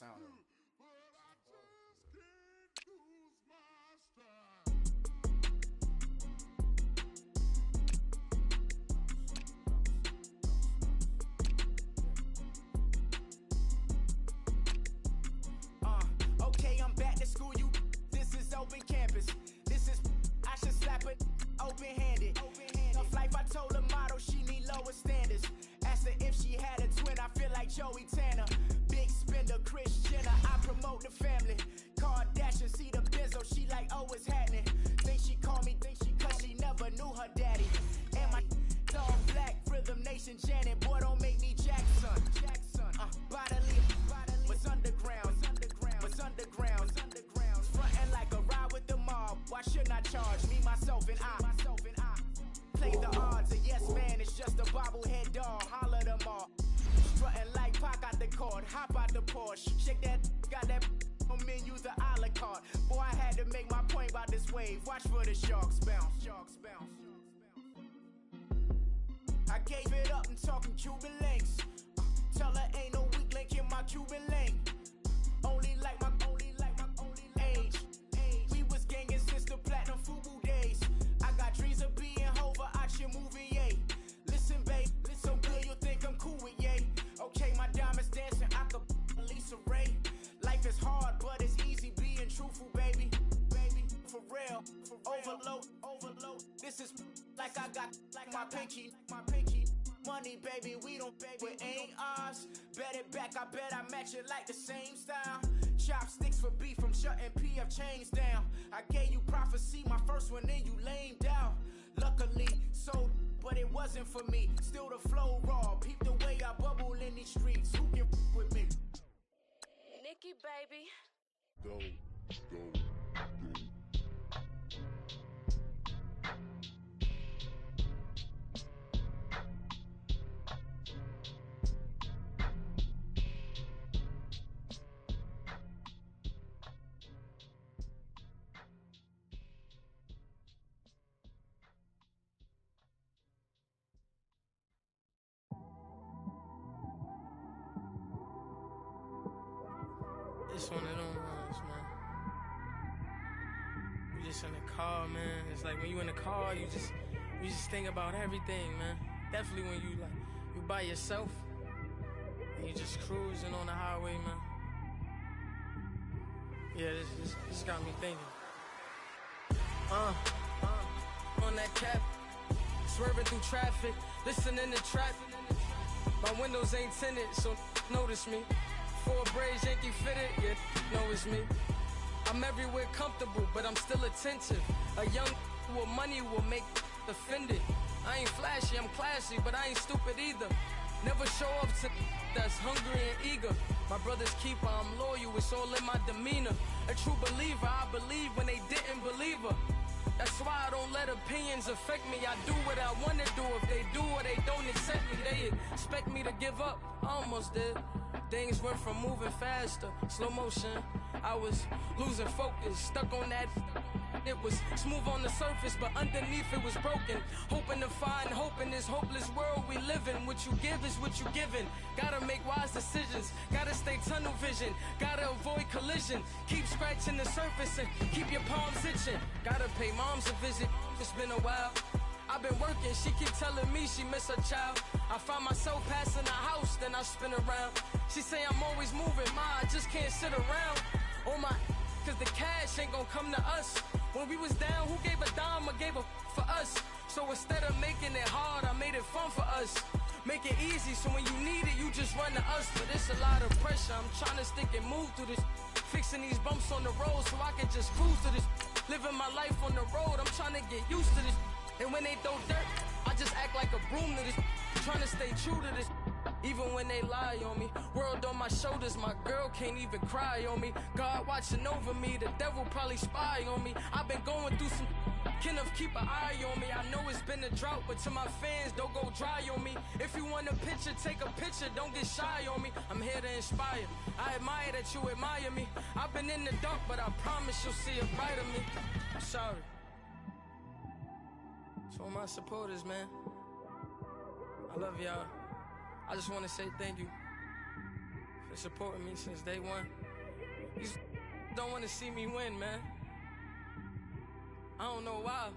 sound of it. Okay, I'm back to school, you. This is open campus. This is, I should slap it open-handed. Tough life, I told her motto, she need lower standards. Asked her if she had a twin, I feel like Joey Tanner. Big spender, Kris Jenner, I promote the family. Kardashian, see the benzo, she like, oh, it's happening. Think she called me, cause she never knew her daddy. And my dog black, Rhythm Nation Janet, boy, don't make me Jackson. Bodily, what's underground, what's underground, frontin' like a ride with the mob. Why shouldn't I charge me, myself, and I? Play the odds, a yes man, it's just a bobblehead dog. Holler them all. Strutting like Pac out the court, hop out the Porsche. Shake that, got that on menu, the a la carte. Boy, I had to make my point about this wave. Watch for the sharks bounce, sharks bounce. I gave it up, I'm talking Cuban links. Tell her ain't no weak link in my Cuban link. Only like my age. We was gangin' since the platinum FUBU days. I got dreams of being Hova out your movie, yay. Listen, babe, so good you'll think I'm cool with yay. Okay, my diamonds dancing, I could Lisa Ray. Life is hard, but it's easy being truthful, baby. For real, overload. This is like I got like my pinky. Money, baby, we don't pay, it ain't ours. Bet it back, I bet I match it like the same style. Chopsticks for beef from shutting PF chains down. I gave you prophecy, my first one, then you lamed out. Luckily, sold, but it wasn't for me. Still the flow raw, peep the way I bubble in these streets. Who can with me? Nikki, baby. Go. It's one of them ones, man. You just in the car, man. It's like when you in the car, you just think about everything, man. Definitely when you by yourself and you just cruising on the highway, man. Yeah, this got me thinking. On that cap, swerving through traffic, listening to trap. My windows ain't tinted, so notice me. 4 braids, Yankee fitted, yeah, know it's me. I'm everywhere comfortable, but I'm still attentive. A young with money will make offended. I ain't flashy, I'm classy, but I ain't stupid either. Never show up to that's hungry and eager. My brother's keeper, I'm loyal, it's all in my demeanor. A true believer, I believe when they didn't believe her. That's why I don't let opinions affect me. I do what I wanna do. If they do or they don't accept me, they expect me to give up. I almost did. Things went from moving faster, slow motion. I was losing focus, stuck on that. It was smooth on the surface, but underneath it was broken. Hoping to find hope in this hopeless world we live in. What you give is what you given. Gotta make wise decisions. Gotta stay tunnel vision. Gotta avoid collision. Keep scratching the surface and keep your palms itching. Gotta pay moms a visit. It's been a while. I've been working, she keep telling me she miss her child. I find myself passing the house, then I spin around. She say I'm always moving, ma, I just can't sit around. Oh my, cause the cash ain't gonna come to us. When we was down, who gave a dime or gave a for us? So instead of making it hard, I made it fun for us. Make it easy, so when you need it, you just run to us. But it's a lot of pressure, I'm trying to stick and move through this. Fixing these bumps on the road so I can just cruise to this. Living my life on the road, I'm trying to get used to this. And when they throw dirt, I just act like a broom to this. Trying to stay true to this. Even when they lie on me. World on my shoulders, my girl can't even cry on me. God watching over me, the devil probably spy on me. I've been going through some. Kenneth, keep an eye on me. I know it's been a drought, but to my fans, don't go dry on me. If you want a picture, take a picture, don't get shy on me. I'm here to inspire. I admire that you admire me. I've been in the dark, but I promise you'll see a bright of me. I'm sorry. To all my supporters, man. I love y'all. I just want to say thank you for supporting me since day one. You don't want to see me win, man. I don't know why,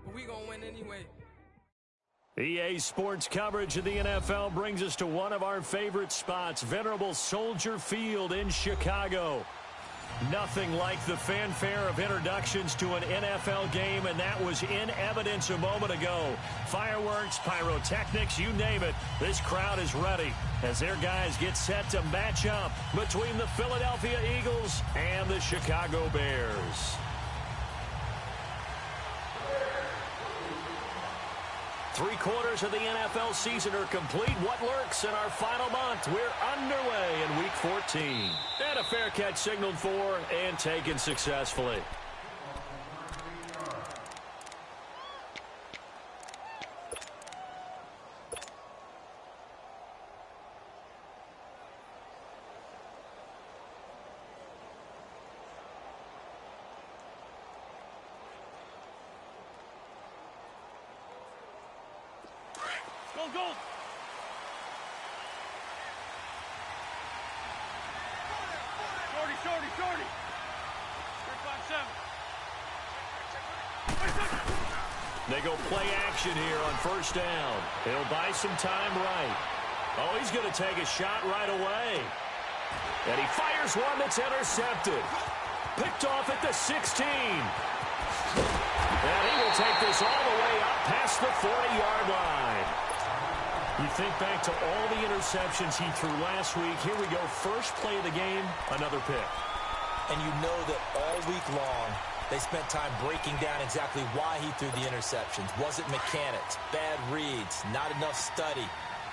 but we gonna win anyway. EA Sports coverage of the NFL brings us to one of our favorite spots, venerable Soldier Field in Chicago. Nothing like the fanfare of introductions to an NFL game, and that was in evidence a moment ago. Fireworks, pyrotechnics, you name it. This crowd is ready as their guys get set to match up between the Philadelphia Eagles and the Chicago Bears. 3/4 of the NFL season are complete. What lurks in our final month? We're underway in Week 14. And a fair catch signaled for and taken successfully. Go, go! Shorty, shorty, shorty! 357. They go play action here on first down. He'll buy some time right. Oh, he's going to take a shot right away. And he fires one that's intercepted. Picked off at the 16. And he will take this all the way up past the 40-yard line. You think back to all the interceptions he threw last week. Here we go. First play of the game, another pick. And you know that all week long, they spent time breaking down exactly why he threw the interceptions. Was it mechanics, bad reads, not enough study?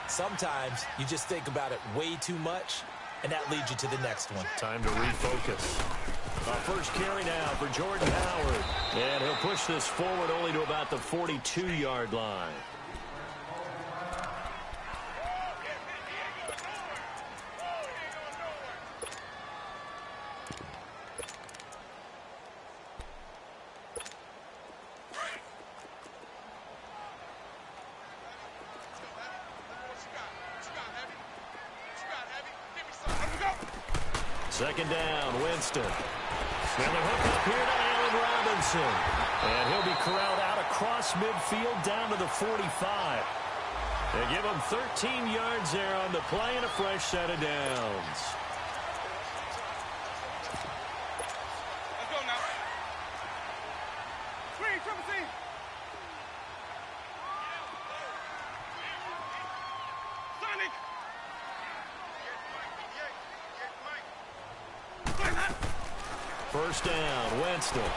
Sometimes you just think about it way too much, and that leads you to the next one. Time to refocus. First carry now for Jordan Howard. And he'll push this forward only to about the 42-yard line. Second down, Winston. And the hook up here to Allen Robinson. And he'll be corralled out across midfield down to the 45. They give him 13 yards there on the play and a fresh set of downs. Let's go now. Screen, triple C. Sonic. First down, Winston.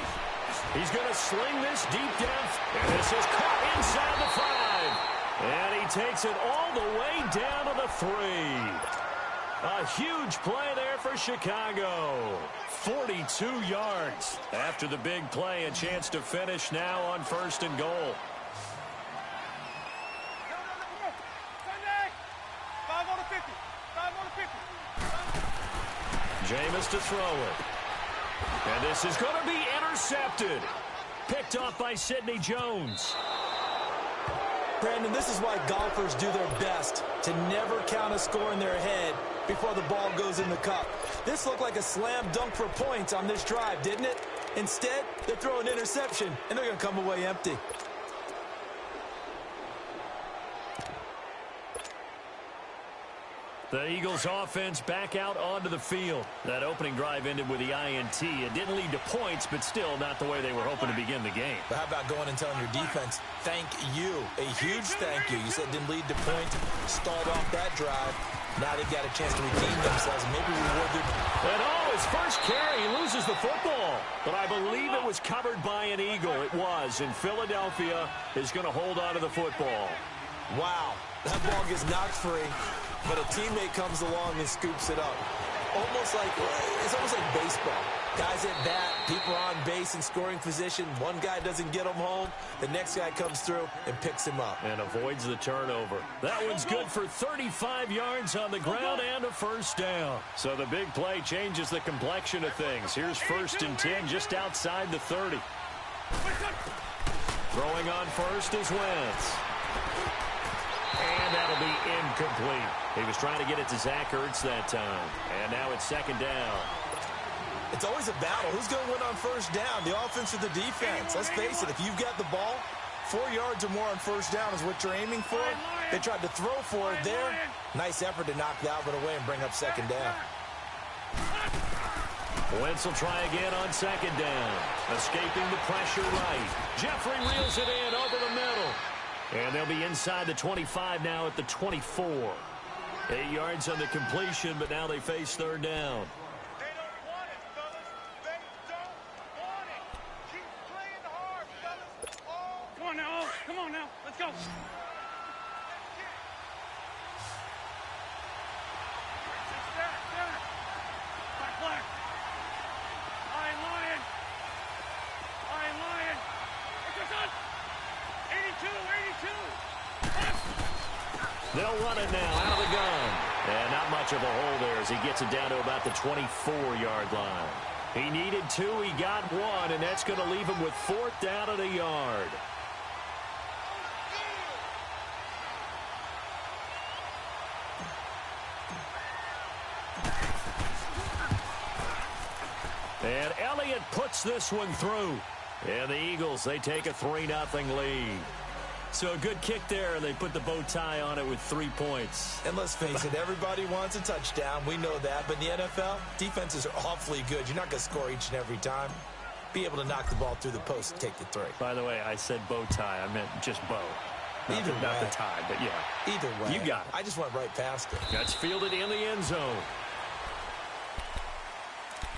He's going to sling this deep down. And this is caught inside the 5. And he takes it all the way down to the 3. A huge play there for Chicago. 42 yards. After the big play, a chance to finish now on first and goal. Sunday. 5 on the 50. 5 on the 50. Jameis to throw it. And this is going to be intercepted. Picked off by Sidney Jones. Brandon, this is why golfers do their best to never count a score in their head before the ball goes in the cup. This looked like a slam dunk for points on this drive, didn't it? Instead, they throw an interception, and they're going to come away empty. The Eagles offense back out onto the field. That opening drive ended with the INT. It didn't lead to points, but still not the way they were hoping to begin the game. But how about going and telling your defense, thank you, a huge thank you. You said it didn't lead to points, stalled off that drive. Now they've got a chance to redeem themselves and maybe reward their... And his first carry, he loses the football. But I believe it was covered by an Eagle. It was, and Philadelphia is going to hold on to the football. Wow, that ball gets knocked free, but a teammate comes along and scoops it up. It's almost like baseball. Guys at bat, people are on base in scoring position. One guy doesn't get him home. The next guy comes through and picks him up. And avoids the turnover. That one's good for 35 yards on the ground and a first down. So the big play changes the complexion of things. Here's 1st and 10 just outside the 30. Throwing on first is Wentz. And that'll that'll be incomplete. He was trying to get it to Zach Ertz that time. And now it's second down. It's always a battle. Who's going to win on first down, the offense or the defense? Let's face it, if you've got the ball, 4 yards or more on first down is what you're aiming for. They tried to throw for it there. Nice effort to knock that one away and bring up second down. Wentz will try again on second down. Escaping the pressure right. Jeffrey reels it in over the middle. And they'll be inside the 25 now at the 24. 8 yards on the completion, but now they face third down. They don't want it, fellas. They don't want it. Keep playing hard, fellas. Come on now. Come on now. Let's go. They'll run it now out of the gun. And not much of a hole there as he gets it down to about the 24-yard line. He needed 2, he got 1, and that's going to leave him with 4th down at a yard. And Elliott puts this one through. And the Eagles, they take a 3-0 lead. So a good kick there, and they put the bow tie on it with 3 points. And let's face it, everybody wants a touchdown. We know that. But in the NFL, defenses are awfully good. You're not going to score each and every time. Be able to knock the ball through the post and take the 3. By the way, I said bow tie. I meant just bow. Not the tie, but yeah. Either way. You got it. I just went right past it. That's fielded in the end zone.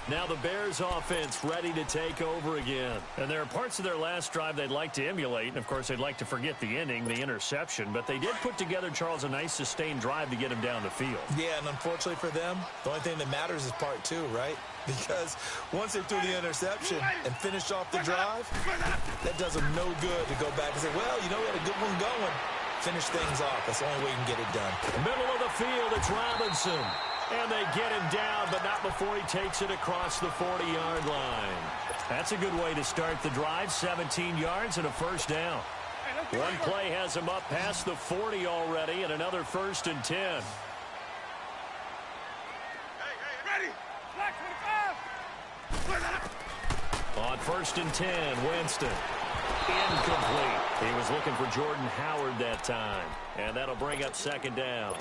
Now the Bears offense ready to take over again. And there are parts of their last drive they'd like to emulate. And, of course, they'd like to forget the ending, the interception. But they did put together, Charles, a nice sustained drive to get him down the field. Yeah, and unfortunately for them, the only thing that matters is part 2, right? Because once they threw the interception and finished off the drive, that does them no good to go back and say, well, you know, we had a good one going. Finish things off. That's the only way you can get it done. Middle of the field, it's Robinson. And they get him down, but not before he takes it across the 40-yard line. That's a good way to start the drive. 17 yards and a first down. One play has him up past the 40 already, and another 1st and 10. Hey, ready? Black 25. On 1st and 10, Winston. Incomplete. He was looking for Jordan Howard that time. And that'll bring up second down.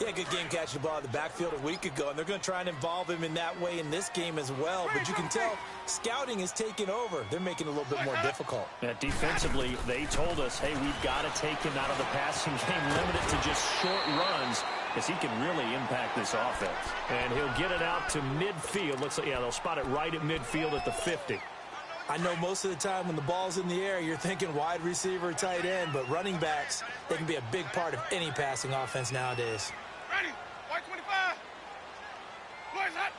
Yeah, good game catching the ball in the backfield a week ago, and they're going to try and involve him in that way in this game as well. But you can tell scouting is taking over. They're making it a little bit more difficult. Defensively, they told us, hey, we've got to take him out of the passing game, limit it to just short runs, because he can really impact this offense. And he'll get it out to midfield. Looks like, yeah, they'll spot it right at midfield at the 50. I know most of the time when the ball's in the air, you're thinking wide receiver, tight end, but running backs, they can be a big part of any passing offense nowadays. Ready? White 25. Where's that?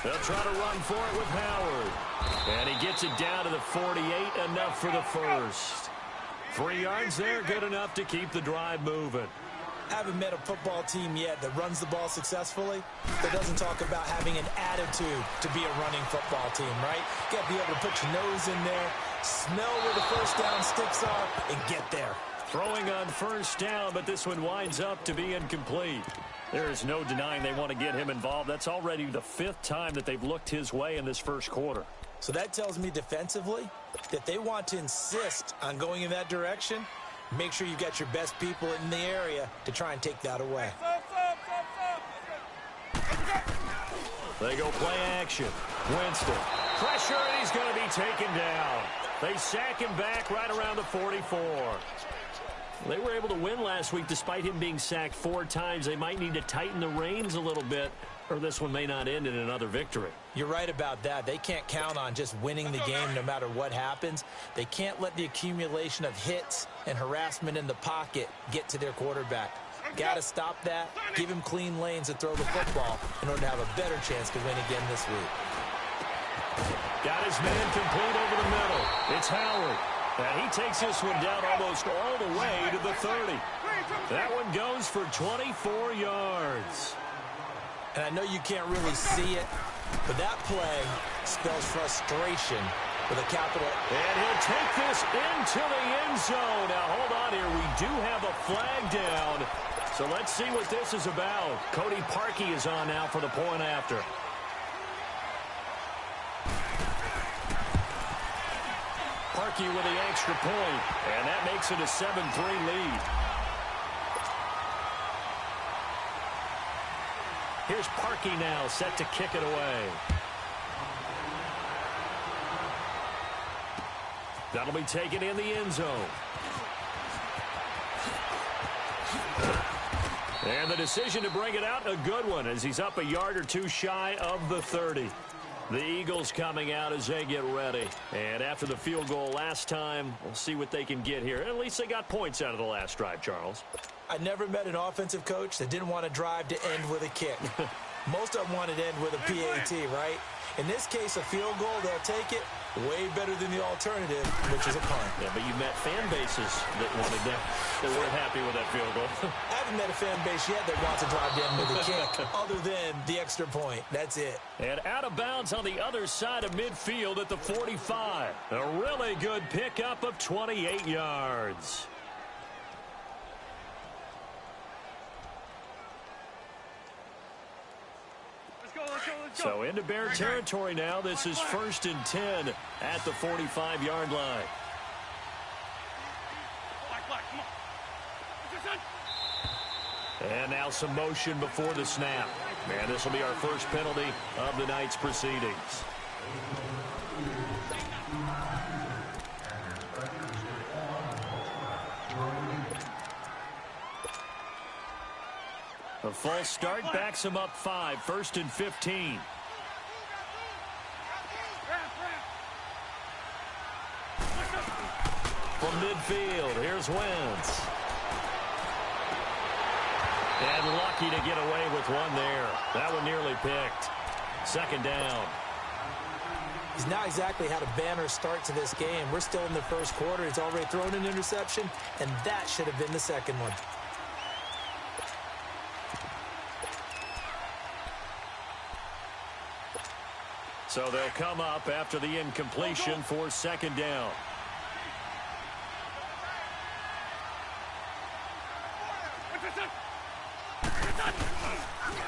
They'll try to run for it with Howard. And he gets it down to the 48, enough for the first. 3 yards there, good enough to keep the drive moving. I haven't met a football team yet that runs the ball successfully that doesn't talk about having an attitude to be a running football team, right? You got to be able to put your nose in there, smell where the first down sticks are, and get there. Throwing on first down, but this one winds up to be incomplete. There is no denying they want to get him involved. That's already the 5th time that they've looked his way in this first quarter. So that tells me defensively that they want to insist on going in that direction. Make sure you got your best people in the area to try and take that away. They go play action. Winston. Pressure, and he's going to be taken down. They sack him back right around the 44. They were able to win last week despite him being sacked 4 times. They might need to tighten the reins a little bit, or this one may not end in another victory. You're right about that. They can't count on just winning the game no matter what happens. They can't let the accumulation of hits and harassment in the pocket get to their quarterback. Got to stop that, give him clean lanes to throw the football in order to have a better chance to win again this week. Got his man complete over the middle. It's Howard. And he takes this one down almost all the way to the 30. That one goes for 24 yards. And I know you can't really see it, but that play spells frustration with a capital. And he'll take this into the end zone. Now, hold on here. We do have a flag down. So let's see what this is about. Cody Parkey is on now for the point after. Parkey with the extra point, and that makes it a 7-3 lead. Here's Parkey now, set to kick it away. That'll be taken in the end zone. And the decision to bring it out, a good one, as he's up a yard or two shy of the 30. The Eagles coming out as they get ready. And after the field goal last time, we'll see what they can get here. At least they got points out of the last drive, Charles. I never met an offensive coach that didn't want to drive to end with a kick. Most of them wanted to end with a PAT, right? In this case, a field goal, they'll take it. Way better than the alternative, which is a punt. Yeah, but you met fan bases that wanted that, that weren't happy with that field goal. I haven't met a fan base yet that wants to drive down with a kick, other than the extra point. That's it. And out of bounds on the other side of midfield at the 45. A really good pickup of 28 yards. So into Bear territory now. This is 1st and 10 at the 45-yard line. And now some motion before the snap. And this will be our first penalty of the night's proceedings. A false start backs him up 5. 1st and 15. From midfield, here's Wentz. And lucky to get away with one there. That one nearly picked. 2nd down. He's not exactly had a banner start to this game. We're still in the first quarter. He's already thrown an interception, and that should have been the second one. So they'll come up after the incompletion for 2nd down.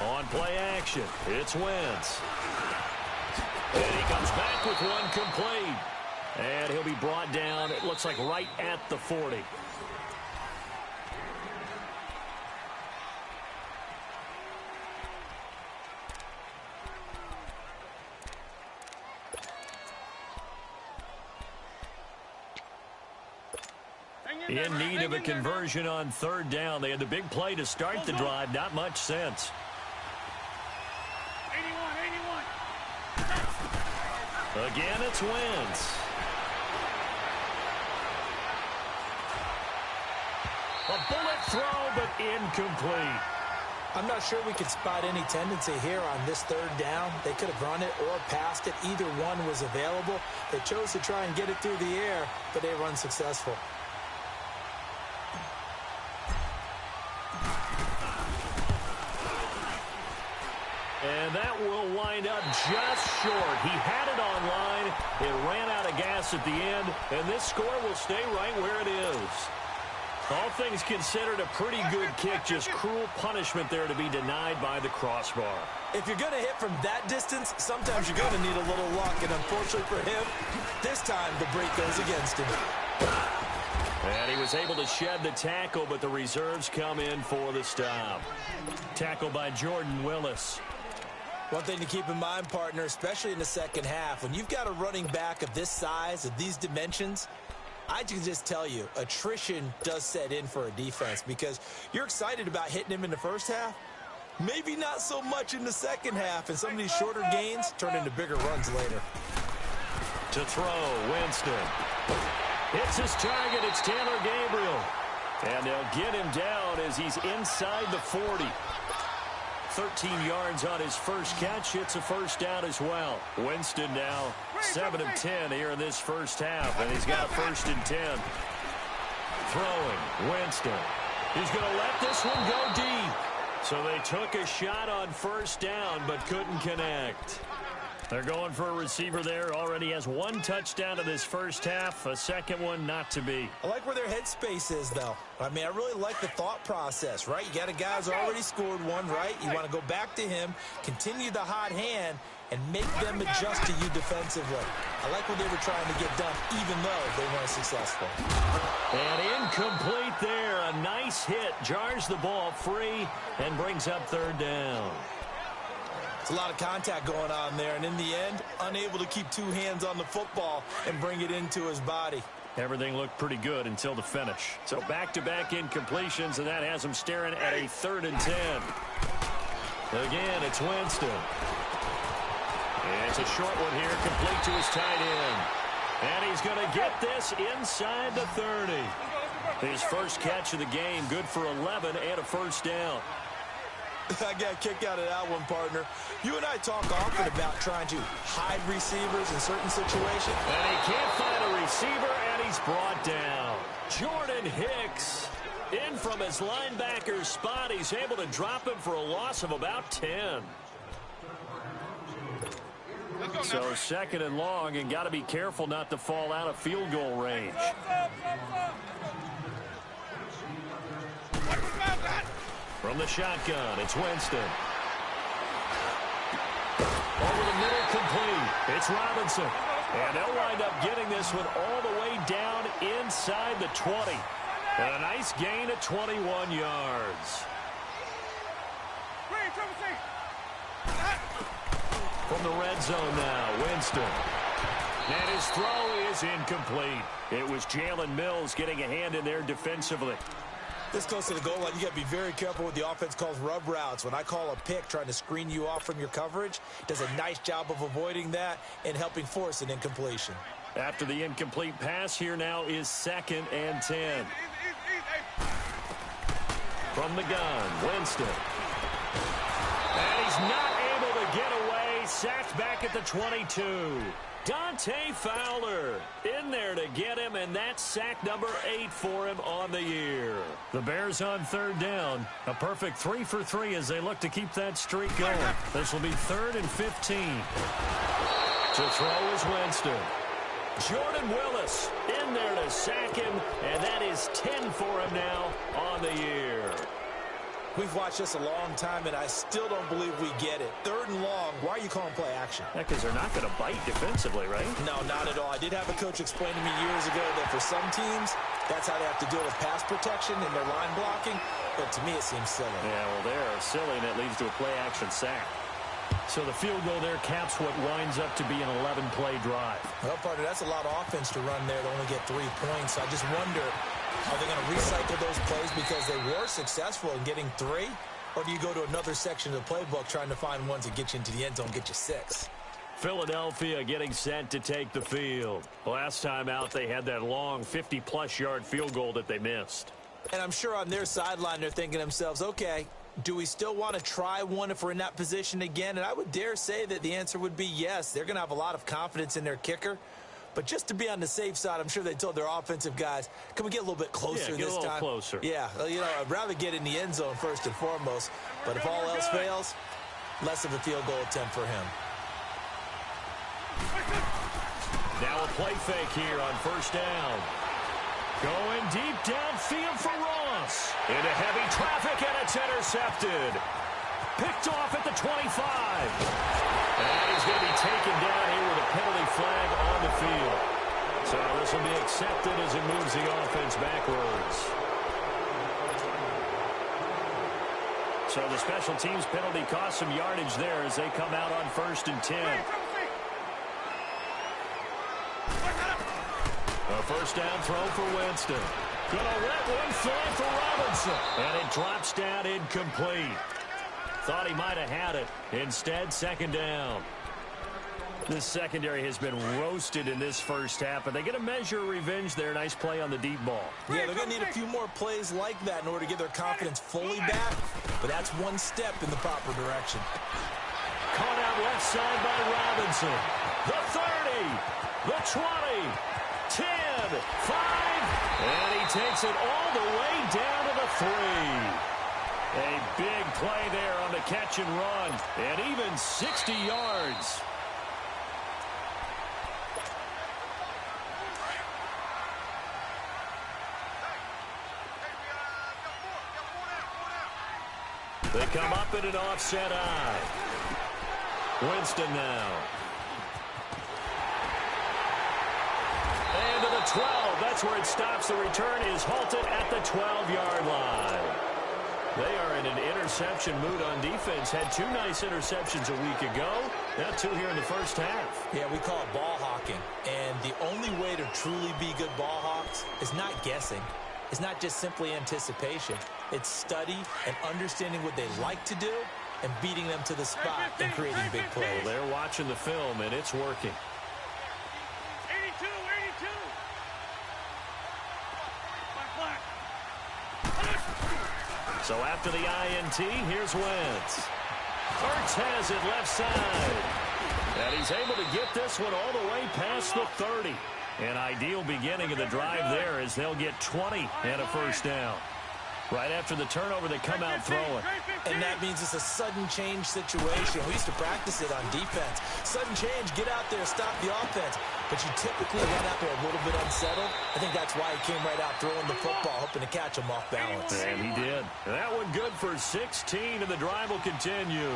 On play action, it's Wentz. And he comes back with one complete. And he'll be brought down, it looks like right at the 40. In need of a conversion on 3rd down. They had the big play to start the drive. Not much sense. 81. Again, it's Wentz. A bullet throw, but incomplete. I'm not sure we could spot any tendency here on this 3rd down. They could have run it or passed it. Either one was available. They chose to try and get it through the air, but they were unsuccessful. And that will wind up just short. He had it on line. It ran out of gas at the end, and this score will stay right where it is. All things considered, a pretty good kick. Just cruel punishment there to be denied by the crossbar. If you're going to hit from that distance, sometimes you're going to need a little luck. And unfortunately for him, this time the break goes against him. And he was able to shed the tackle, but the reserves come in for the stop. Tackle by Jordan Willis. One thing to keep in mind, partner, especially in the second half, when you've got a running back of this size, of these dimensions, I can just tell you, attrition does set in for a defense because you're excited about hitting him in the first half. Maybe not so much in the second half, and some of these shorter gains turn into bigger runs later. To throw, Winston. Hits his target, it's Taylor Gabriel. And they'll get him down as he's inside the 40. 13 yards on his first catch. It's a first down as well. Winston now 7 of 10 here in this first half, and he's got 1st and 10. Throwing, Winston. He's going to let this one go deep. So they took a shot on 1st down, but couldn't connect. They're going for a receiver there. Already has one touchdown in this first half. A second one not to be. I like where their headspace is, though. I mean, I really like the thought process, right? You got a guy who's already scored one, right? You want to go back to him, continue the hot hand, and make them adjust to you defensively. I like what they were trying to get done, even though they weren't successful. And incomplete there. A nice hit. Jars the ball free and brings up third down. It's a lot of contact going on there, and in the end, unable to keep two hands on the football and bring it into his body. Everything looked pretty good until the finish. So back-to-back incompletions, and that has him staring at a 3rd and 10. Again, it's Winston. It's a short one here, complete to his tight end. And he's going to get this inside the 30. His first catch of the game, good for 11 and a first down. I got a kick out of that one, partner. You and I talk often about trying to hide receivers in certain situations. And he can't find a receiver, and he's brought down. Jordan Hicks in from his linebacker spot. He's able to drop him for a loss of about 10. So 2nd and long, and got to be careful not to fall out of field goal range. From the shotgun, it's Winston. Over the middle, complete. It's Robinson. And they'll wind up getting this one all the way down inside the 20. And a nice gain of 21 yards. From the red zone now, Winston. And his throw is incomplete. It was Jalen Mills getting a hand in there defensively. This close to the goal line, you got to be very careful what the offense calls rub routes. When I call a pick trying to screen you off from your coverage, does a nice job of avoiding that and helping force an incompletion. After the incomplete pass, here now is 2nd and 10. From the gun, Winston. And he's not able to get away. Sacked back at the 22. Dante Fowler in there to get him, and that's sack number 8 for him on the year. The Bears on 3rd down. A perfect 3 for 3 as they look to keep that streak going. This will be 3rd and 15. To throw is Winston. Jordan Willis in there to sack him, and that is 10 for him now on the year. We've watched this a long time, and I still don't believe we get it. 3rd and long, why are you calling play action? Yeah, because they're not going to bite defensively, right? No, not at all. I did have a coach explain to me years ago that for some teams, that's how they have to deal with pass protection and their line blocking. But to me, it seems silly. Yeah, well, they're silly, and it leads to a play-action sack. So the field goal there caps what winds up to be an 11-play drive. Well, partner, that's a lot of offense to run there to only get 3 points. I just wonder, are they going to recycle those plays because they were successful in getting 3? Or do you go to another section of the playbook trying to find ones that get you into the end zone, get you 6? Philadelphia getting set to take the field. Last time out, they had that long 50-plus yard field goal that they missed. And I'm sure on their sideline, they're thinking to themselves, okay, do we still want to try one if we're in that position again? And I would dare say that the answer would be yes. They're going to have a lot of confidence in their kicker. But just to be on the safe side, I'm sure they told their offensive guys, can we get a little bit closer this time? Get a little closer. Yeah, you know, I'd rather get in the end zone first and foremost. But if all else fails, less of a field goal attempt for him. Now a play fake here on 1st down. Going deep downfield for Ross. Into heavy traffic, and it's intercepted. Picked off at the 25. And he's going to be taken down here with a penalty flag on the field. So this will be accepted as it moves the offense backwards. So the special teams penalty cost some yardage there as they come out on 1st and 10. A 1st down throw for Winston. Gonna let one fly for Robinson. And it drops down incomplete. Thought he might have had it. Instead, 2nd down. This secondary has been roasted in this first half, and they get a measure of revenge there. Nice play on the deep ball. Yeah, they're going to need a few more plays like that in order to get their confidence fully back, but that's one step in the proper direction. Caught out left side by Robinson. The 30, the 20, 10, 5, and he takes it all the way down to the 3. A big play there on the catch and run, and even 60 yards. They come up in an offset eye. Winston now. And to the 12. That's where it stops. The return is halted at the 12-yard line. They are in an interception mood on defense. Had 2 nice interceptions a week ago. Now 2 here in the first half. Yeah, we call it ball hawking. And the only way to truly be good ball hawks is not guessing. It's not just simply anticipation. It's study and understanding what they like to do and beating them to the spot and creating big plays. Well, they're watching the film, and it's working. 82, 82. So after the INT, here's Wentz. Ertz has it left side. And he's able to get this one all the way past the 30. An ideal beginning of the drive there as they'll get 20 and a first down. Right after the turnover, they come out throwing. And that means it's a sudden change situation. We used to practice it on defense. Sudden change, get out there, stop the offense. But you typically run out there a little bit unsettled. I think that's why he came right out throwing the football, hoping to catch him off balance. And he did. That one good for 16, and the drive will continue.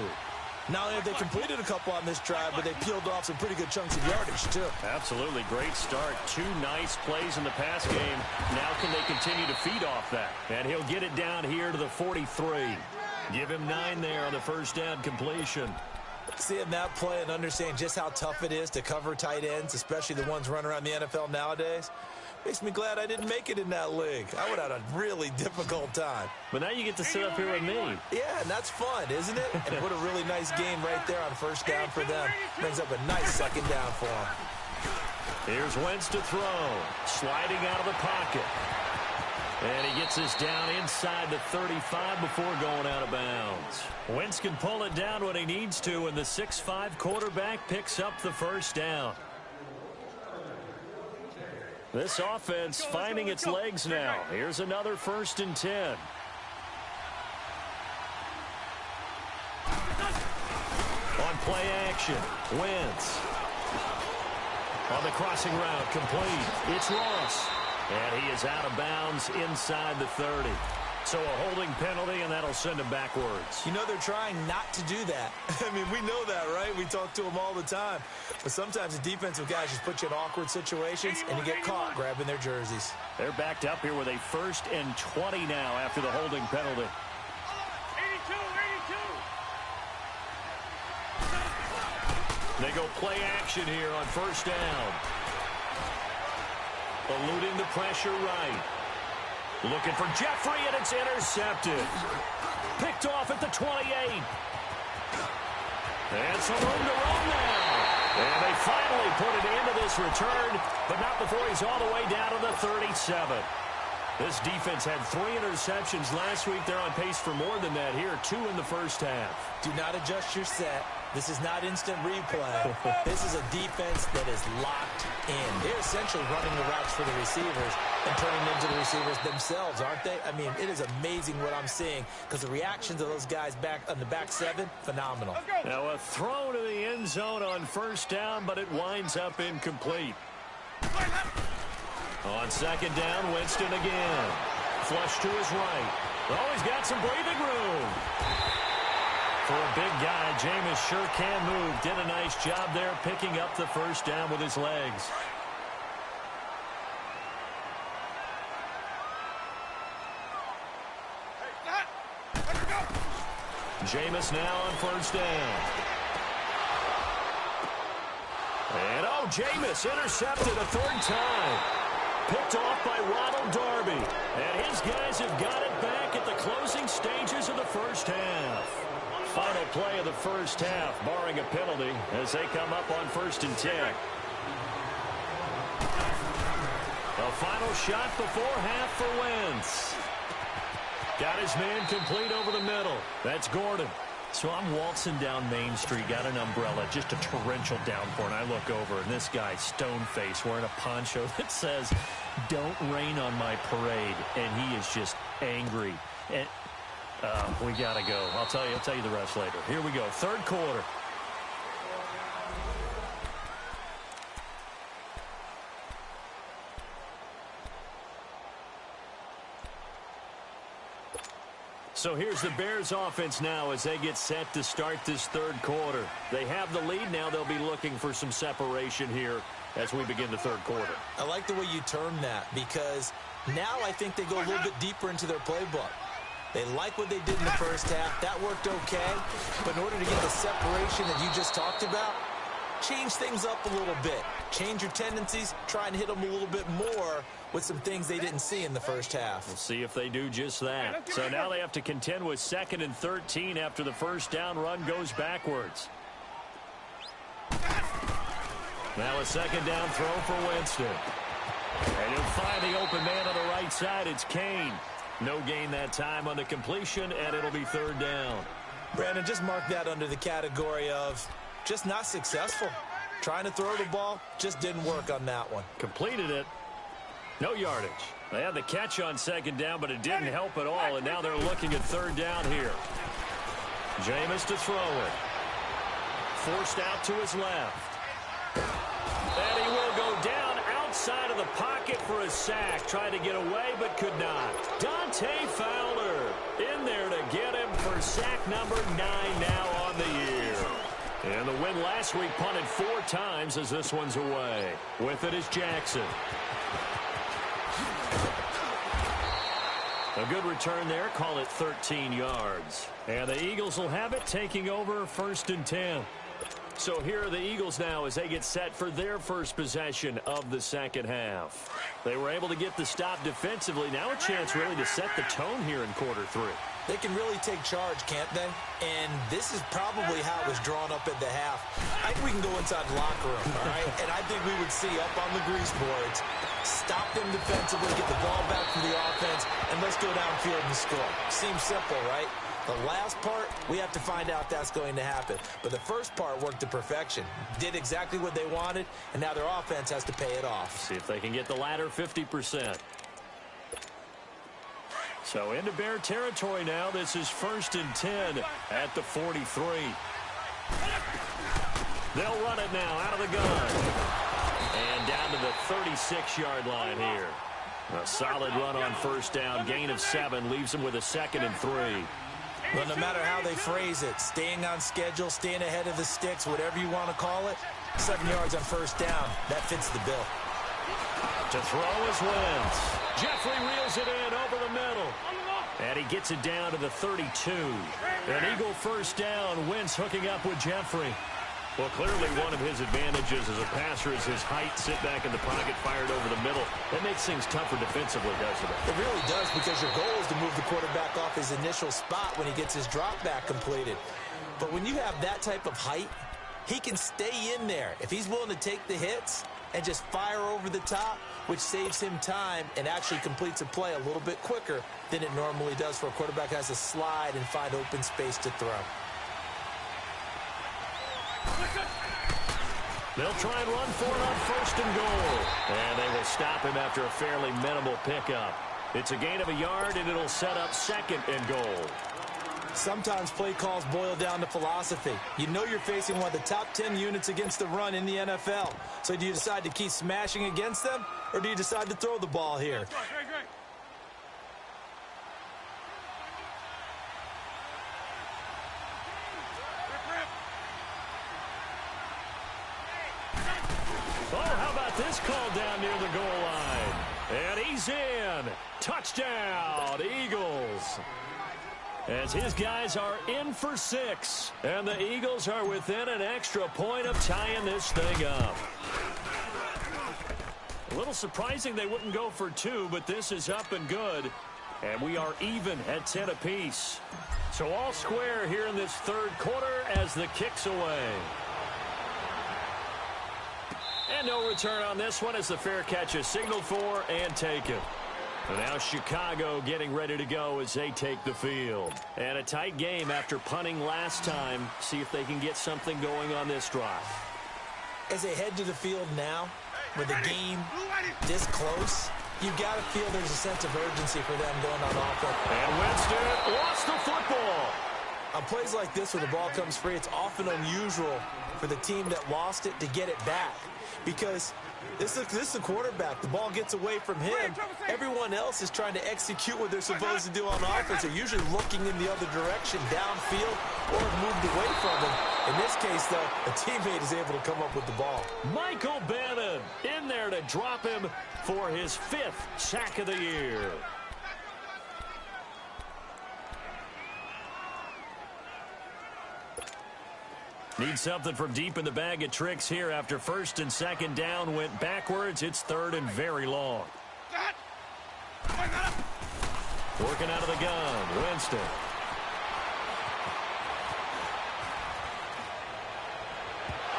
Not only have they completed a couple on this drive, but they peeled off some pretty good chunks of yardage, too. Absolutely. Great start. 2 nice plays in the pass game. Now can they continue to feed off that? And he'll get it down here to the 43. Give him 9 there on the first down completion. Seeing that play and understand just how tough it is to cover tight ends, especially the ones running around the NFL nowadays, makes me glad I didn't make it in that league. I would have had a really difficult time. But now you get to sit up here with me. Yeah, and that's fun, isn't it? And put a really nice game right there on first down for them. Brings up a nice second down for them. Here's Wentz to throw. Sliding out of the pocket. And he gets this down inside the 35 before going out of bounds. Wentz can pull it down when he needs to, and the 6'5" quarterback picks up the first down. This offense finding its legs now. Here's another 1st and 10. On play action, Wentz. On the crossing route, complete. It's Ross. And he is out of bounds inside the 30. So a holding penalty, and that'll send him backwards. You know they're trying not to do that. I mean, we know that, right? We talk to them all the time. But sometimes the defensive guys just put you in awkward situations, and you get caught grabbing their jerseys. They're backed up here with a 1st and 20 now after the holding penalty. 82, 82. They go play action here on first down. Eluding the pressure right. Looking for Jeffrey, and it's intercepted. Picked off at the 28. And some room to run now. And they finally put it into this return, but not before he's all the way down to the 37. This defense had 3 interceptions last week. They're on pace for more than that here. 2 in the first half. Do not adjust your set. This is not instant replay. This is a defense that is locked in. They're essentially running the routes for the receivers and turning them into the receivers themselves, aren't they? I mean, it is amazing what I'm seeing because the reactions of those guys back on the back 7, phenomenal. Now a throw to the end zone on first down, but it winds up incomplete. On second down, Winston again. Flush to his right. Oh, he's got some breathing room. For a big guy, Jameis sure can move. Did a nice job there picking up the first down with his legs. Jameis now on first down. And oh, Jameis intercepted a 3rd time. Picked off by Ronald Darby. And his guys have got it back at the closing stages of the first half. Final play of the first half, barring a penalty, as they come up on 1st and 10. A final shot before half for Wentz. Got his man complete over the middle. That's Gordon. So I'm waltzing down Main Street, got an umbrella, just a torrential downpour, and I look over, and this guy, stone-faced, wearing a poncho that says, "Don't rain on my parade," and he is just angry. And we got to go. I'll tell you the rest later. Here we go, 3rd quarter. So here's the Bears offense now as they get set to start this third quarter. They have the lead. Now they'll be looking for some separation here as we begin the third quarter. I like the way you term that because now I think they go a little bit deeper into their playbook. They like what they did in the first half. That worked okay. But in order to get the separation that you just talked about, change things up a little bit. Change your tendencies. Try and hit them a little bit more with some things they didn't see in the first half. We'll see if they do just that. So now they have to contend with 2nd and 13 after the first down run goes backwards. Now a second down throw for Winston. And he'll find the open man on the right side. It's Kane. No gain that time on the completion, and it'll be 3rd down. Brandon, just mark that under the category of just not successful. Trying to throw the ball, just didn't work on that one. Completed it. No yardage. They had the catch on 2nd down, but it didn't help at all, and now they're looking at 3rd down here. Jameis to throw it. Forced out to his left. And he will go down outside of the pocket for a sack. Tried to get away, but could not. Dante Fowler in there to get him for sack number 9 now on the year. And the win last week punted 4 times as this one's away. With it is Jackson. A good return there. Call it 13 yards. And the Eagles will have it, taking over 1st and 10. So here are the Eagles now as they get set for their first possession of the second half. They were able to get the stop defensively. Now a chance really to set the tone here in quarter 3. They can really take charge, can't they? And this is probably how it was drawn up at the half. I think we can go inside the locker room, all right? And I think we would see up on the grease boards, stop them defensively, get the ball back from the offense, and let's go downfield and score. Seems simple, right? The last part, we have to find out if that's going to happen. But the first part worked to perfection. Did exactly what they wanted, and now their offense has to pay it off. See if they can get the latter 50%. So into Bear territory now. This is 1st and 10 at the 43. They'll run it now out of the gun. And down to the 36-yard line here. A solid run on 1st down. Gain of 7 leaves them with a 2nd and 3. Well, no matter how they phrase it, staying on schedule, staying ahead of the sticks, whatever you want to call it, 7 yards on 1st down, that fits the bill. To throw is Wentz. Jeffrey reels it in over the middle. And he gets it down to the 32. An Eagle 1st down. Wentz hooking up with Jeffrey. Well, clearly one of his advantages as a passer is his height. Sit back in the pocket, fired over the middle. That makes things tougher defensively, doesn't it? It really does, because your goal is to move the quarterback off his initial spot when he gets his drop back completed. But when you have that type of height, he can stay in there. If he's willing to take the hits and just fire over the top, which saves him time and actually completes a play a little bit quicker than it normally does for a quarterback who has to slide and find open space to throw. They'll try and run for it on 1st and goal. And they will stop him after a fairly minimal pickup. It's a gain of a yard, and it'll set up 2nd and goal. Sometimes play calls boil down to philosophy. You know you're facing one of the top 10 units against the run in the NFL. So do you decide to keep smashing against them, or do you decide to throw the ball here? Oh, how about this call down near the goal line? And he's in. Touchdown, Eagles. As his guys are in for 6. And the Eagles are within an extra point of tying this thing up. A little surprising they wouldn't go for 2, but this is up and good. And we are even at 10 apiece. So all square here in this third quarter as the kick's away. And no return on this one as the fair catch is signaled for and taken. And now Chicago getting ready to go as they take the field. And a tight game after punting last time. See if they can get something going on this drive. As they head to the field now, with the game this close, you've got to feel there's a sense of urgency for them going on offense. And Winston lost the football. On plays like this where the ball comes free, it's often unusual for the team that lost it to get it back. Because this is a quarterback. The ball gets away from him. Everyone else is trying to execute what they're supposed to do on offense. They're usually looking in the other direction, downfield, or moved away from him. In this case, though, a teammate is able to come up with the ball. Michael Bannon in there to drop him for his 5th sack of the year. Need something from deep in the bag of tricks here after 1st and 2nd down went backwards. It's 3rd and very long. Working out of the gun, Winston.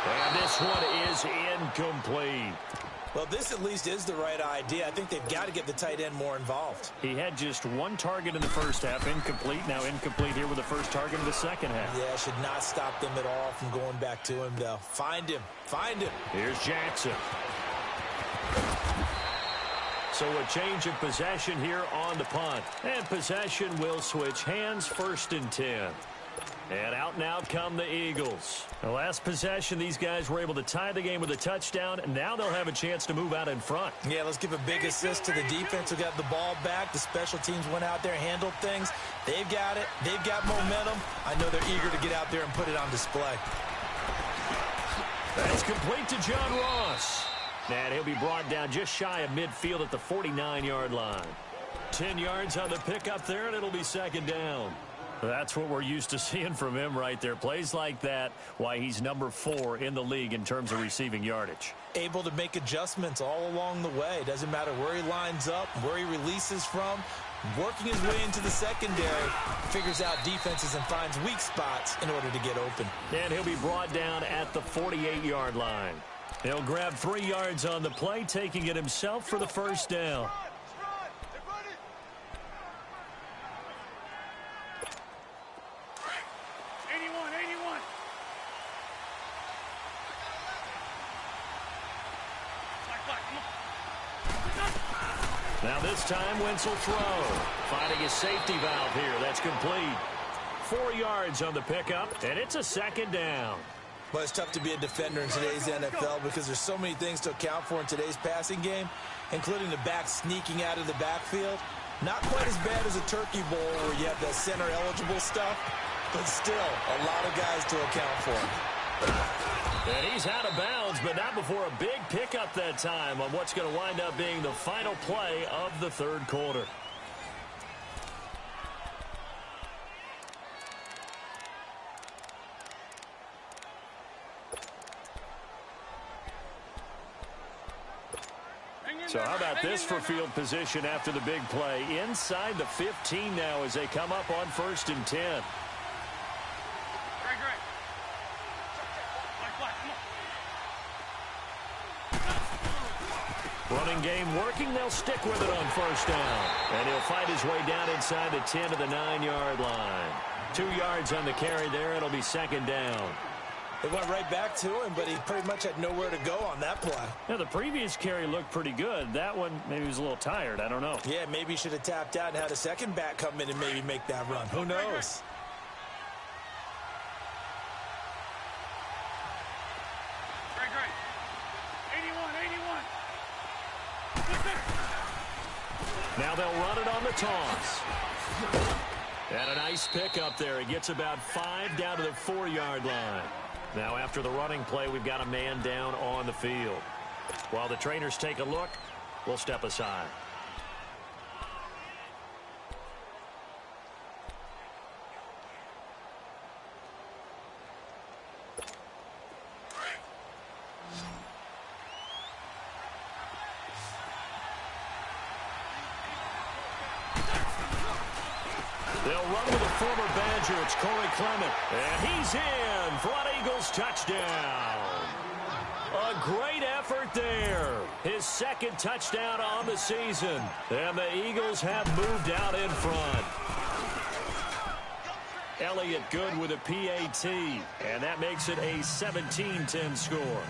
And this one is incomplete. Well, this at least is the right idea. I think they've got to get the tight end more involved. He had just 1 target in the first half, incomplete. Now incomplete here with the first target in the second half. Yeah, should not stop them at all from going back to him, though. Find him. Find him. Here's Jackson. So a change of possession here on the punt. And possession will switch hands, 1st and 10. And out come the Eagles. The last possession, these guys were able to tie the game with a touchdown, and now they'll have a chance to move out in front. Yeah, let's give a big assist to the defense who got the ball back. The special teams went out there, handled things. They've got it. They've got momentum. I know they're eager to get out there and put it on display. That's complete to John Ross. And he'll be brought down just shy of midfield at the 49-yard line. 10 yards on the pickup there, and it'll be 2nd down. That's what we're used to seeing from him right there. Plays like that, why he's number 4 in the league in terms of receiving yardage. Able to make adjustments all along the way. Doesn't matter where he lines up, where he releases from. Working his way into the secondary, figures out defenses and finds weak spots in order to get open. And he'll be brought down at the 48-yard line. He'll grab 3 yards on the play, taking it himself for the 1st down. 81. Now this time, Wentz will throw. Finding his safety valve here. That's complete. 4 yards on the pickup, and it's a 2nd down. Well, it's tough to be a defender in today's NFL because there's so many things to account for in today's passing game, including the back sneaking out of the backfield. Not quite as bad as a turkey bowl where you have the center-eligible stuff, but still a lot of guys to account for. And he's out of bounds, but not before a big pickup that time on what's going to wind up being the final play of the 3rd quarter. So how about this for field position after the big play? Inside the 15 now as they come up on 1st and 10. Running game working. They'll stick with it on 1st down. And he'll fight his way down inside the 10 to the 9-yard line. 2 yards on the carry there. It'll be 2nd down. They went right back to him, but he pretty much had nowhere to go on that play. Now, the previous carry looked pretty good. That one, maybe he was a little tired. I don't know. Yeah, maybe he should have tapped out and had a second back come in and maybe make that run. Who knows? Great. 81. Now they'll run it on the toss. And a nice pickup there. He gets about 5 down to the 4-yard line. Now after the running play, we've got a man down on the field. While the trainers take a look, we'll step aside. They'll run with a former Badger. It's Corey Clement. And he's in for an Eagles touchdown. A great effort there. His 2nd touchdown on the season. And the Eagles have moved out in front. Elliott good with a PAT. And that makes it a 17-10 score.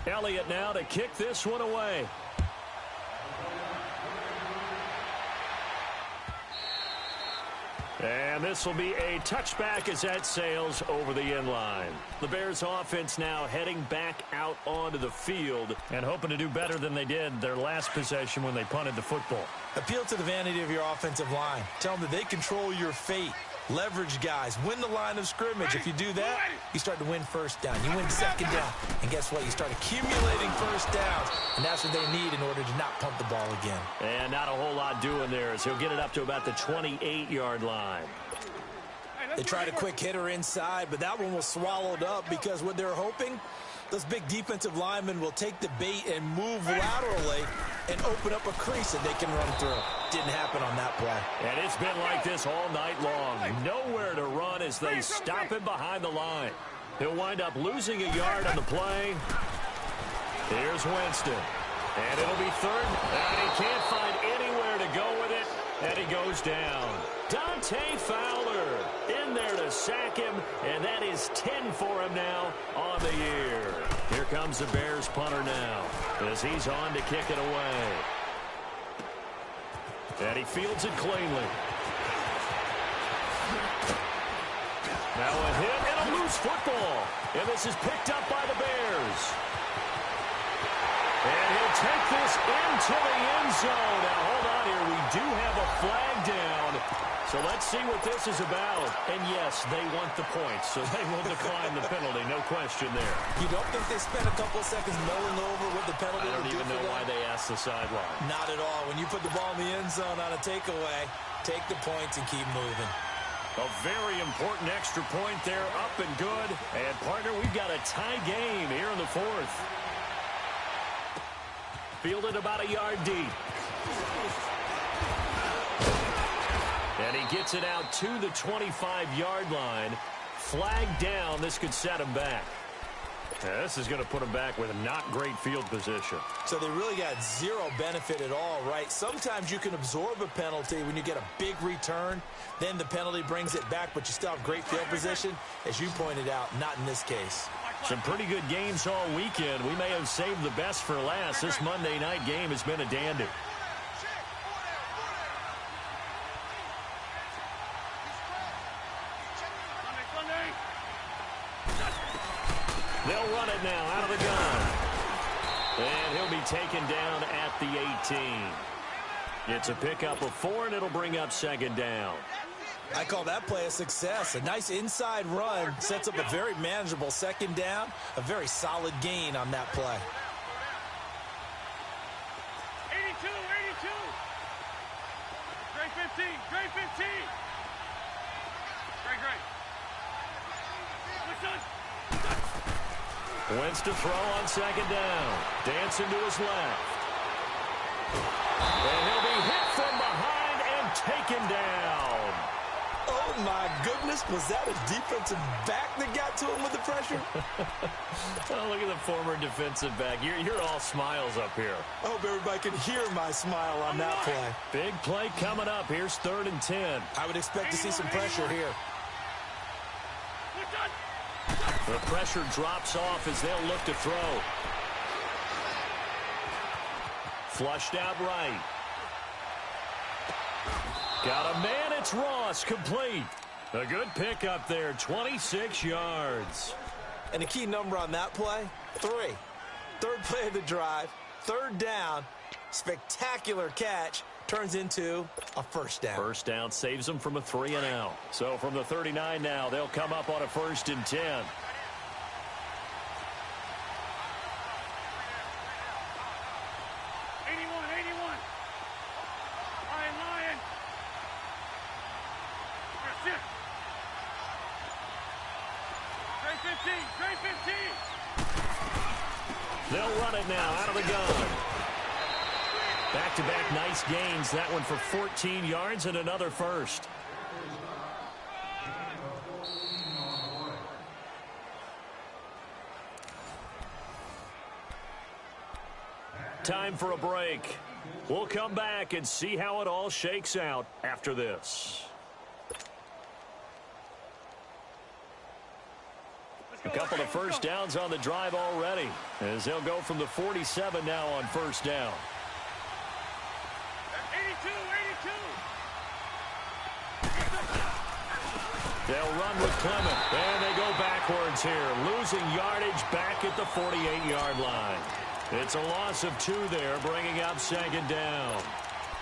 Elliott now to kick this one away. And this will be a touchback as that sails over the end line. The Bears offense now heading back out onto the field and hoping to do better than they did their last possession when they punted the football. Appeal to the vanity of your offensive line. Tell them that they control your fate. Leverage guys. Win the line of scrimmage. If you do that, you start to win first down. You win second down. And guess what? You start accumulating first downs. And that's what they need in order to not punt the ball again. And not a whole lot doing there as he'll get it up to about the 28-yard line. They tried a quick hitter inside, but that one was swallowed up because what they're hoping, those big defensive linemen will take the bait and move laterally and open up a crease that they can run through. Didn't happen on that play. And it's been like this all night long. Nowhere to run as they stop him behind the line. He'll wind up losing a yard on the play. Here's Winston. And it'll be third. And he can't find anywhere to go with it. And he goes down. Dante Fowler in there to sack him. And that is 10 for him now on the year. Here comes the Bears punter now as he's on to kick it away. And he fields it cleanly. Now a hit and a loose football. And this is picked up by the Bears. And he'll take this into the end zone. Now, hold on here. We do have a flag down. So let's see what this is about. And, yes, they want the points, so they will decline the penalty. No question there. You don't think they spent a couple of seconds mulling over what the penalty I don't even know why they asked the sideline. Not at all. When you put the ball in the end zone on a takeaway, take the points and keep moving. A very important extra point there, up and good. And, partner, we've got a tie game here in the fourth. Fielded about a yard deep. And he gets it out to the 25-yard line. Flag down. This could set him back. Yeah, this is going to put him back with not great field position. So they really got zero benefit at all, right? Sometimes you can absorb a penalty when you get a big return. Then the penalty brings it back, but you still have great field position. As you pointed out, not in this case. Some pretty good games all weekend. We may have saved the best for last. This Monday night game has been a dandy. They'll run it now out of the gun. And he'll be taken down at the 18. It's a pickup of 4, and it'll bring up second down. I call that play a success. A nice inside run sets up a very manageable second down. A very solid gain on that play. 82, 82. Great 15, great 15. Great. Listen. Wentz to throw on second down. Dancing to his left. And he'll be hit from behind and taken down. Oh, my goodness. Was that a defensive back that got to him with the pressure? Oh, look at the former defensive back. You're all smiles up here. I hope everybody can hear my smile on that play. Big play coming up. Here's 3rd and 10. I would expect to see some pressure here. The pressure drops off as they'll look to throw. Flushed out right. Got a man, it's Ross, complete. A good pickup there, 26 yards. And a key number on that play, 3. Third play of the drive, 3rd down, spectacular catch, turns into a first down. First down saves them from a 3-and-out. So from the 39 now, they'll come up on a 1st and 10. 81. Lion. Great 15. They'll run it now out of the gun. Back-to-back nice gains. That one for 14 yards and another first. Time for a break. We'll come back and see how it all shakes out after this. A couple of first downs on the drive already, as they'll go from the 47 now on first down. 82. They'll run with Clement, and they go backwards here, losing yardage back at the 48-yard line. It's a loss of 2 there, bringing up second down.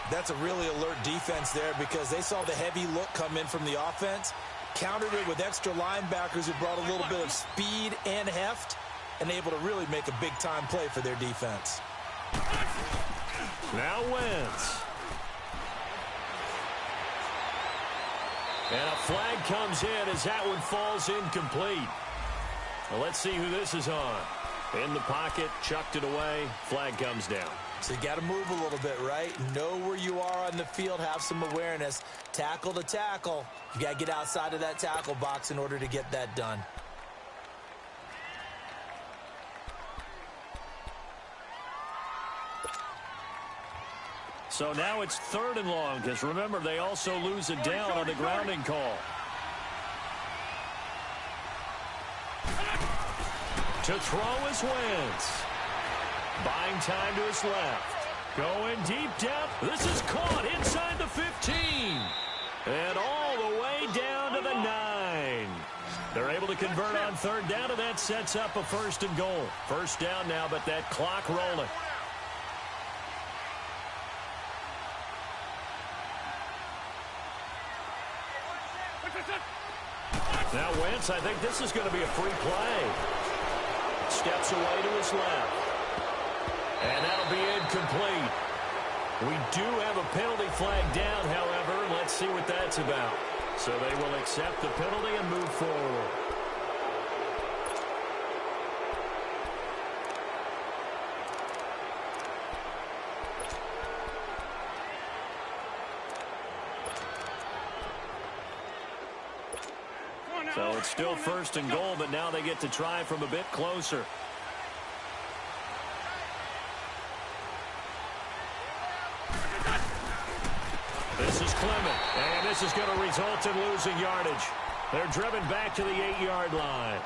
That's a really alert defense there because they saw the heavy look come in from the offense, countered it with extra linebackers who brought a little bit of speed and heft, and able to really make a big-time play for their defense. Now Wentz. And a flag comes in as that one falls incomplete. Well, let's see who this is on. In the pocket, chucked it away, flag comes down. So you got to move a little bit, right? Know where you are on the field, have some awareness. Tackle to tackle. You got to get outside of that tackle box in order to get that done. So now it's 3rd and long, because remember, they also lose it down on the grounding call. To throw is Wentz. Buying time to his left. Going deep depth. This is caught inside the 15. And all the way down to the 9. They're able to convert on 3rd down, and that sets up a 1st and goal. 1st down now, but that clock rolling. Now Wentz, I think this is going to be a free play. Steps away to his left. And that'll be incomplete. We do have a penalty flag down, however. Let's see what that's about. So they will accept the penalty and move forward. So it's still 1st and goal, but now they get to try from a bit closer. This is Clement, and this is going to result in losing yardage. They're driven back to the 8-yard line.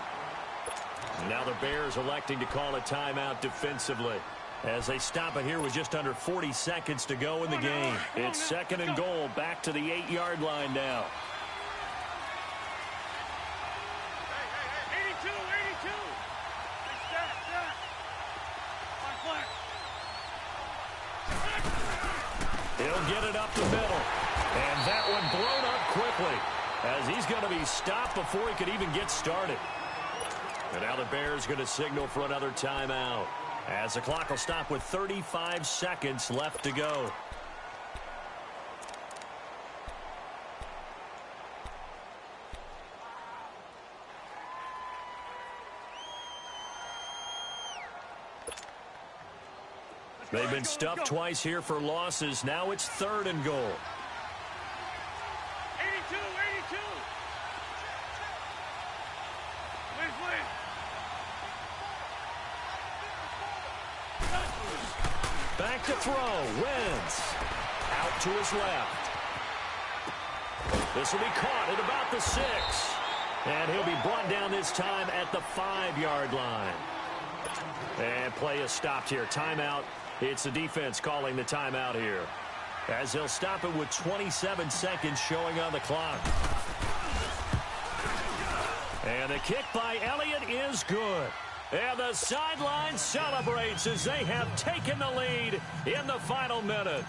Now the Bears electing to call a timeout defensively as they stop it here with just under 40 seconds to go in the game. It's 2nd and goal, back to the 8-yard line now. He'll get it up the middle. And that one blown up quickly as he's going to be stopped before he could even get started. And now the Bears going to signal for another timeout as the clock will stop with 35 seconds left to go. They've been stuffed twice here for losses. Now it's 3rd and goal. 82. Back to throw. Wentz. Out to his left. This will be caught at about the 6. And he'll be brought down this time at the 5-yard line. And play is stopped here. Timeout. It's the defense calling the timeout here, as they'll stop it with 27 seconds showing on the clock. And the kick by Elliott is good. And the sideline celebrates as they have taken the lead in the final minute.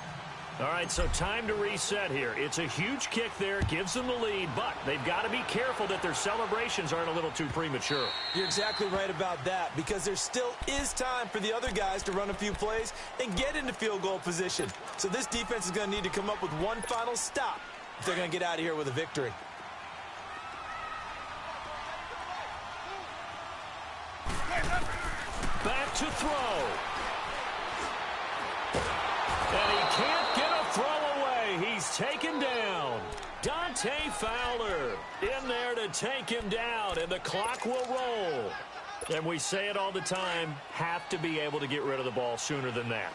All right, so time to reset here. It's a huge kick there, gives them the lead, but they've got to be careful that their celebrations aren't a little too premature. You're exactly right about that, because there still is time for the other guys to run a few plays and get into field goal position. So this defense is going to need to come up with one final stop if they're going to get out of here with a victory. Back to throw. And he can't get a throw away. He's taken down. Dante Fowler in there to take him down, and the clock will roll. And we say it all the time, have to be able to get rid of the ball sooner than that.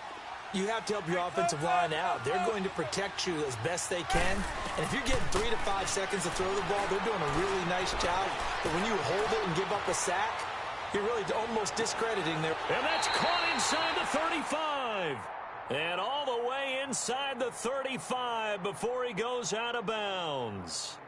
You have to help your offensive line out. They're going to protect you as best they can. And if you're getting 3 to 5 seconds to throw the ball, they're doing a really nice job. But when you hold it and give up a sack, you're really almost discrediting their... And that's caught inside the 35. And all the way inside the 35 before he goes out of bounds.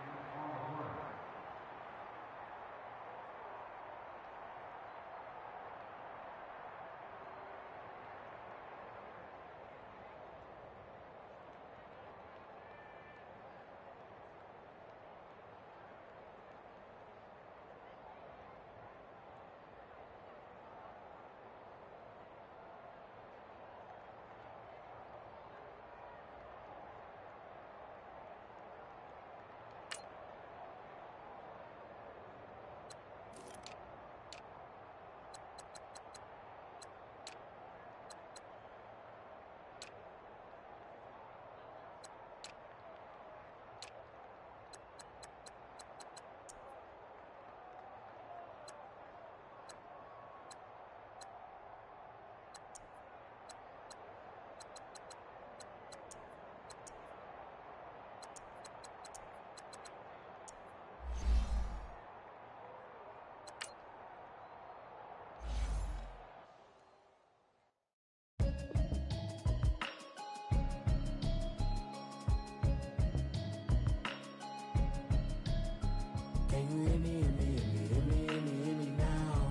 Can you hear me, hear me, hear me, hear me, hear me, hear me now?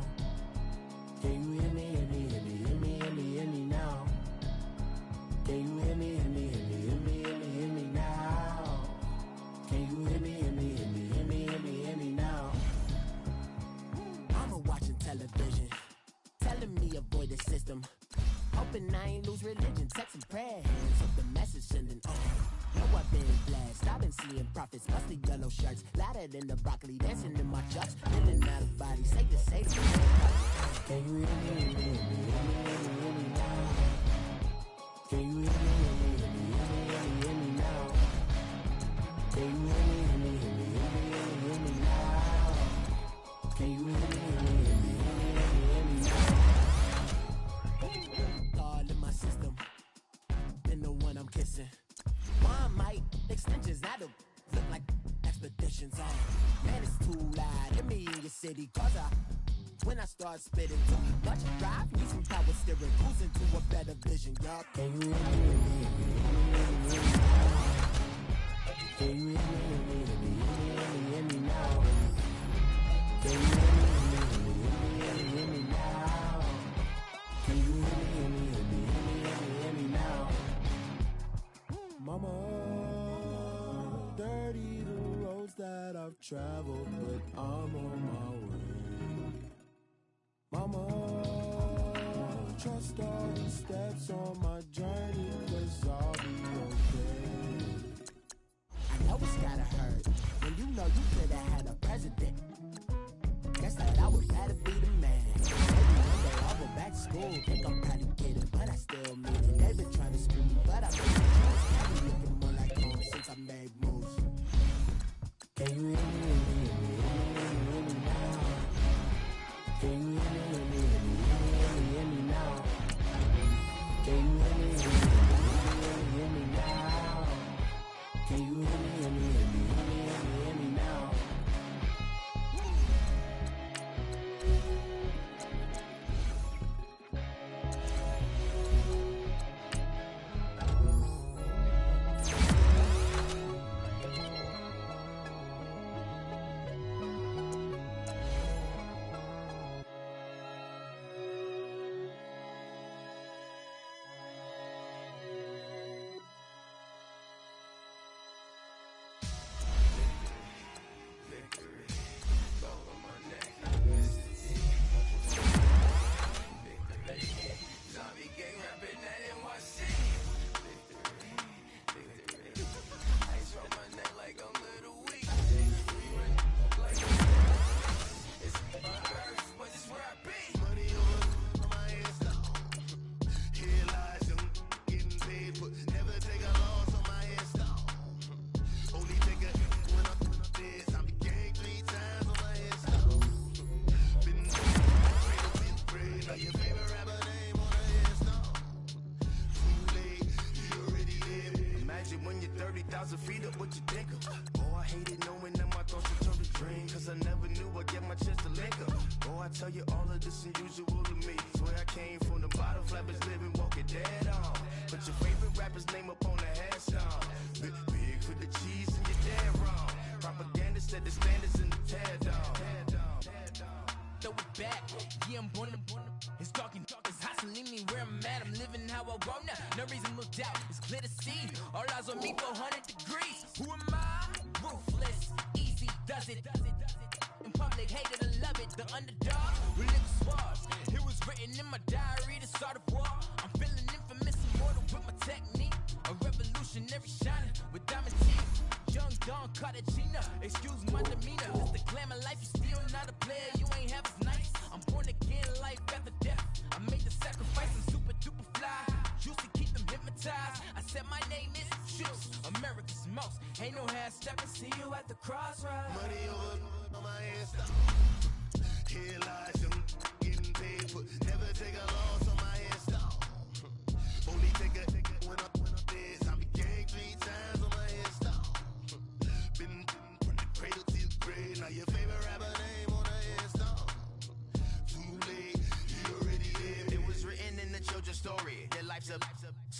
Can you hear me, hear me, hear me, hear me, hear me, hear me now? Can you hear me, hear me, hear me, hear me, hear me, hear me now? Can you hear me, hear me, hear me, hear me, hear me, hear me now? Mama watching television, telling me avoid the system. Hoping I ain't lose religion, text and prayer hands up the message sending. Know I've been blessed, I've been seeing prophets, mostly yellow shirts, louder than the broccoli, dancing in my chucks, feeling out of body, safe to say to me. Can you hear me, hear me, hear me, hear me, hear me now? Can you hear me, hear me, hear me, hear me, hear me now? Can you hear me, hear me, hear me, hear me, hear me now? Can you hear me, hear me, hear me, hear me now? All in my system, been the one I'm kissing. One might extensions, now the look like expeditions on. Man, it's too loud in me in your city, cause when I start spitting too much drive, need some power steering, cruising to a better vision, y'all. Can you hear me, hear me, hear me, hear me now? Can you hear me, hear me, hear me, hear me now? Can you hear me, hear me, hear me, hear me now? Can you hear me, hear me, hear me, hear me now? Mama, dirty the roads that I've traveled, but I'm on my way. Mama, trust all the steps on my journey, 'cause I'll be okay. I know it's gotta hurt when you know you could've had a president. Guess that I would rather be the man. Maybe one day I'll go back to school, think I'm probably kidding, but I still mean it. They've been trying to screw me, but I've been I've been looking more like home since I made moves. Can you hear me, hear me, hear me, hear me now? Can you hear me, hear me, hear me, hear me now? Can you hear me, hear me, hear me now? Can you hear me, hear me, hear me, hear me now?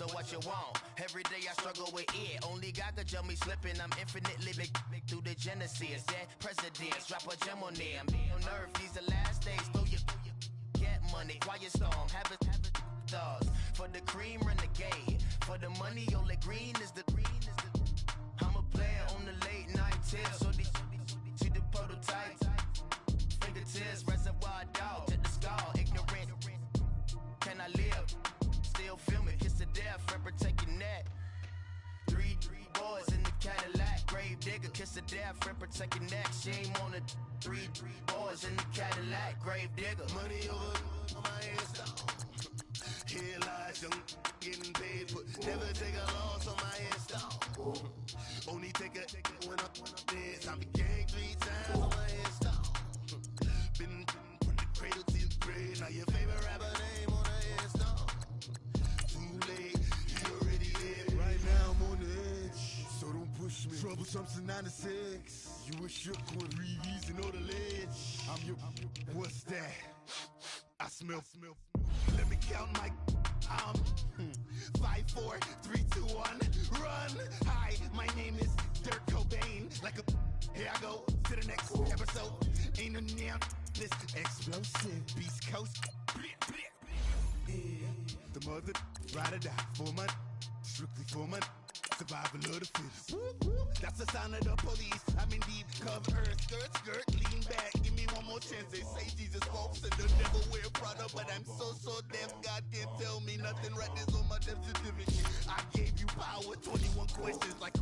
so what you want? Every day I struggle with it. Only God could jump me slipping. I'm infinitely big through the genesis. Dead presidents, drop a gem on them. On earth, these the last days. Throw your get money, quiet storm, have it thoughts. For the cream, renegade. For the money, only green is the green is the. I'm a player on the late night tip. So they see the prototype. Fingertips, reservoir dog, to the skull, ignorant. Can I live? Still film it, kiss the death, forever taking that. Three boys in the Cadillac, grave digger, kiss the death, forever taking that. Shame on the three boys in the Cadillac, grave digger. Money over on my headstone. Here lies young getting paid, but never take a loss on my headstone. Only take a when I'm dead. Time to gang 3 times on my headstone. Been from the cradle to the grave. Now your favorite rapper name on the headstone. Too late, he already dead. Right now I'm on the edge, so don't push me. Troublesome to 96. You a shook one, Reeves and all the ledge. I'm your, what's that? I smell. Let me count my. I'm 5, 4, 3, 2, 1. Run. Hi, my name is Dirk Cobain. Like a. Here I go to the next episode. Ain't no damn this explosive Beast Coast. The mother ride or die for my strictly for my survival of the fittest. That's the sound of the police. I'm indeed cover skirt, lean back. Give me one more chance. They say Jesus walks and the devil wear Prada, but I'm so deaf. God can't tell me nothing. Right there's on my death certificate. I gave you power. 21 questions like.